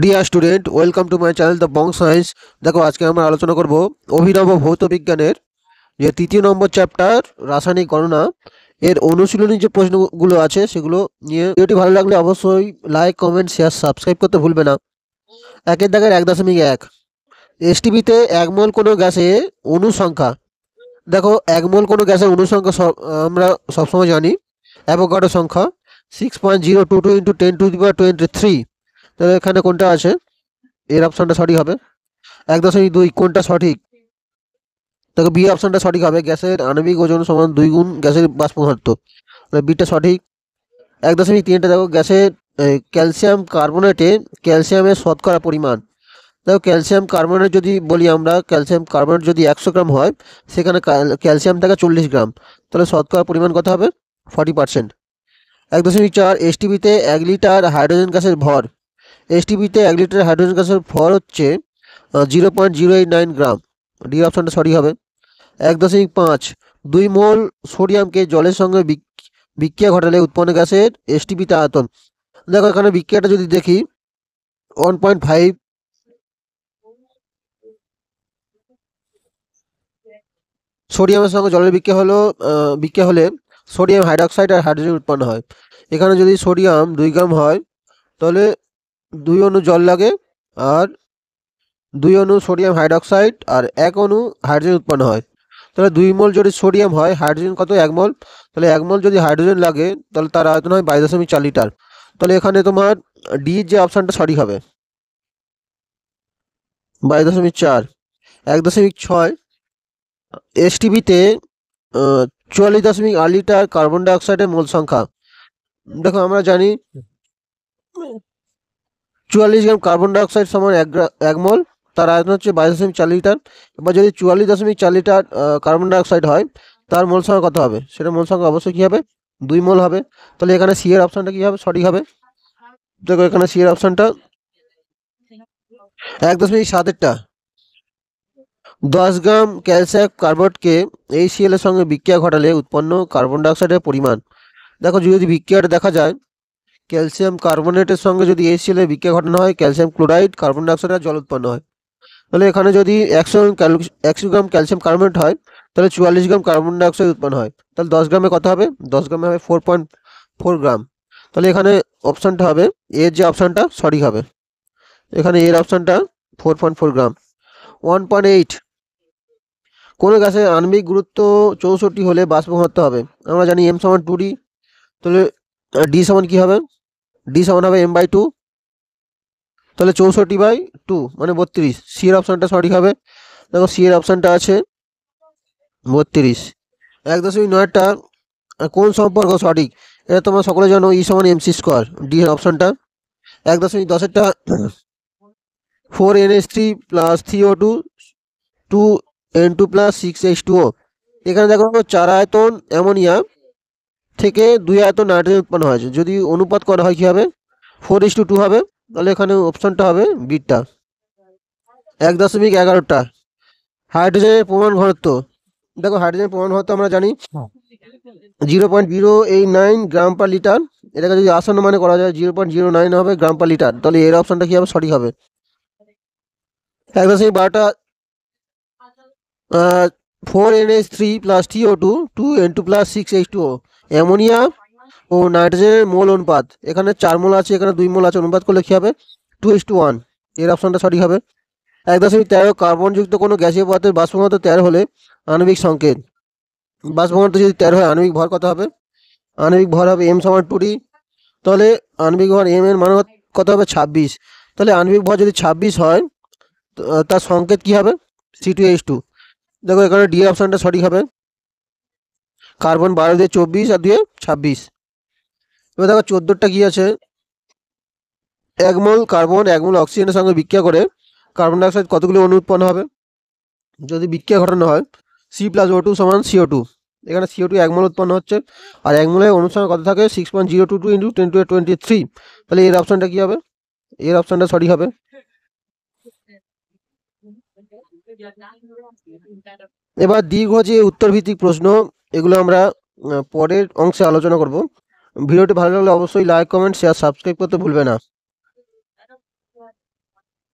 Dear student, welcome to my channel the Bong science. দেখো, আজকে আমরা আলোচনা করব অভিনব ভৌত বিজ্ঞানের যে তৃতীয় নম্বর চ্যাপ্টার রাসায়নিক গণনা এর অনুশীলনী যে প্রশ্নগুলো আছে সেগুলো নিয়ে। ভিডিওটি ভালো লাগলে অবশ্যই লাইক, কমেন্ট, শেয়ার, সাবস্ক্রাইব করতে ভুলবে না। একের দাগের 1.1 এসটিপিতে এক মোল কোনো গ্যাসে অণু সংখ্যা। দেখো, এক মোল কোনো গ্যাসের অণু সংখ্যা আমরা সবসময় জানি অ্যাভোগাড্রো সংখ্যা 6.022 ইন্টু 10⁻23। তাহলে এখানে কোনটা আছে? এর অপশনটা সঠিক হবে। 1.2 কোনটা সঠিক? দেখো, বি অপশনটা সঠিক হবে। গ্যাসের আণবিক ওজন সমান 2 গুণ গ্যাসের বাষ্প ঘনত্ব। বিটা সঠিক। 1.3টা দেখো, গ্যাসের ক্যালসিয়াম কার্বনেটে ক্যালসিয়ামের শতকরা পরিমাণ। দেখো, ক্যালসিয়াম কার্বনেট যদি বলি আমরা, ক্যালসিয়াম কার্বনেট যদি 100 গ্রাম হয়, সেখানে ক্যালসিয়াম থাকে 40 গ্রাম। তাহলে শতকরা পরিমাণ কত হবে? 40%। 1.4 এসটিপিতে 1 লিটার হাইড্রোজেন গ্যাসের ভর। এসটিপিতে 1 লিটার হাইড্রোজেন গ্যাসের ভর হচ্ছে 0.089 গ্রাম। ডি অপশনটা সঠিক হবে। 1.5 2 মোল সোডিয়ামকে জলের সঙ্গে বিক্রিয়া ঘটালে উৎপন্ন গ্যাসের এসটিপিতে আয়তন। দেখো, এখানে বিক্রিয়াটা যদি দেখি, 1.5 সোডিয়ামের সঙ্গে জলের বিক্রিয়া হলে সোডিয়াম হাইড্রক্সাইড আর হাইড্রোজেন উৎপন্ন হয়। এখানে যদি সোডিয়াম 2 গ্রাম হয়, তাহলে 2 অণু জল লাগে, আর 2 অণু সোডিয়াম হাইড্রক্সাইড আর 1 অণু হাইড্রোজেন উৎপন্ন হয়। তাহলে 2 মোল যদি সোডিয়াম হয়, হাইড্রোজেন কত? 1 মোল। তাহলে 1 মোল যদি হাইড্রোজেন লাগে, তাহলে তার আয়তন হয় 22.4 লিটার। তাহলে এখানে তোমার ডি যে অপশানটা সঠিক হবে, 22.4। 1.6 এসটিপিতে 44.8 লিটার কার্বন ডাইঅক্সাইডের মোল সংখ্যা। দেখো, আমরা জানি 44 গ্রাম কার্বন ডাইঅক্সাইড সমান 1 মোল, তার আয়তন হচ্ছে 22.4 লিটার। এবার যদি 44.4 লিটার কার্বন ডাইঅক্সাইড হয়, তার মোল সংখ্যা কত হবে? সেটা মোল সংখ্যা অবশ্যই কী হবে? 2 মোল হবে। তাহলে এখানে সি এর অপশানটা কী হবে? সঠিক হবে। দেখো, এখানে সি এর অপশানটা 1.7টা 10 গ্রাম ক্যালসিয়াম কার্বনেটকে HCl এর সঙ্গে বিক্রিয়া ঘটালে উৎপন্ন কার্বন ডাইঅক্সাইডের পরিমাণ। দেখো, যদি বিক্রিয়াটা দেখা যায়, ক্যালসিয়াম কার্বনেটের সঙ্গে যদি HCl এর বিক্রিয়া ঘটানো হয়, ক্যালসিয়াম ক্লোরাইড, কার্বন ডাইঅক্সাইড আর জল উৎপন্ন হয়। তাহলে এখানে যদি 100 গ্রাম ক্যালসিয়াম কার্বনেট হয়, তাহলে 44 গ্রাম কার্বন ডাইঅক্সাইড উৎপন্ন হয়। তাহলে 10 গ্রামে কত হবে? 10 গ্রামে হবে 4.4 গ্রাম। তাহলে এখানে অপশানটা হবে, এর যে অপশানটা সঠিক হবে। এখানে এর অপশানটা 4.4 গ্রাম। 1.8 কোনো গ্যাসের আণবিক গুরুত্ব 64 হলে বাষ্প ঘনত্ব হবে। আমরা জানি m সমান 2d। তাহলে ডি সমান কী হবে? ডি সমান হবে m/2। তাহলে 64/2 মানে 32। সি এর অপশানটা সঠিক হবে। দেখো, সি এর অপশানটা আছে 32। 1.9টা কোন সম্পর্ক সঠিক? এটা তোমরা সকলে জানো, ই সমান mc²। ডি এর অপশানটা। 1.10টা 4NH3 plus CO2 2N2 plus 6H2O। এখানে দেখো, 4 আয়তন অ্যামোনিয়া থেকে 2 আয়তন নাইট্রোজেন উৎপন্ন হয়েছে। যদি অনুপাত করা হয়, কী হবে? 4:2 হবে। তাহলে এখানে অপশানটা হবে বিটা। 1.11টা হাইড্রোজেনের প্রমাণ ঘনত্ব। দেখো, হাইড্রোজেনের প্রমাণ ঘনত্ব আমরা জানি 0.089 গ্রাম পার লিটার। এটাকে যদি আসন্ন মানে করা যায়, 0.09 হবে গ্রাম পার লিটার। তাহলে এর অপশানটা কী হবে? সঠিক হবে। 1.12টা 4NH3 plus TO2 2N2 plus 6H2O ammonia ও নাইট্রোজেনের মোল অনুপাত। এখানে 4 মোল আছে, এখানে 2 মোল আছে। অনুপাত করলে কী হবে? 2:1। এর অপশানটা সঠিক হবে। 1.13 কার্বনযুক্ত কোনো গ্যাসীয় পদার্থের বাষ্প ঘনত্ব 13 হলে আণবিক সংকেত। বাষ্প ঘনত্ব যদি 13 হয়, আণবিক ভর কত হবে? আণবিক ভর হবে m সমান 2d। তাহলে আণবিক ভর m এর মান কত হবে? 26। তাহলে আণবিক ভর যদি 26 হয়, তার সংকেত কী হবে? C2H2। দেখো, এখানে ডি অপশানটা সঠিক হবে। কার্বন 12 দিয়ে 24 আর 2 26। এবার দেখো, 14টা কী আছে? 1 মোল কার্বন 1 মোল অক্সিজেনের সঙ্গে বিক্রিয়া করে কার্বন ডাইঅক্সাইড কতগুলি অণু উৎপন্ন হবে? যদি বিক্রিয়া ঘটানো হয়, C+O2 সমান CO2। এখানে CO2 1 মোল উৎপন্ন হচ্ছে, আর 1 মোলের অণুর সংখ্যা কত থাকে? 6.022 ইন্টু 10⁻23। তাহলে এর অপশানটা কী হবে? এর অপশানটা সঠিক হবে। এবার দীর্ঘ যে উত্তরভিত্তিক প্রশ্ন, এগুলো আমরা পরের অংশে আলোচনা করব। ভিডিওটি ভালো লাগলে অবশ্যই লাইক, কমেন্ট, শেয়ার, সাবস্ক্রাইব করতে ভুলবে না।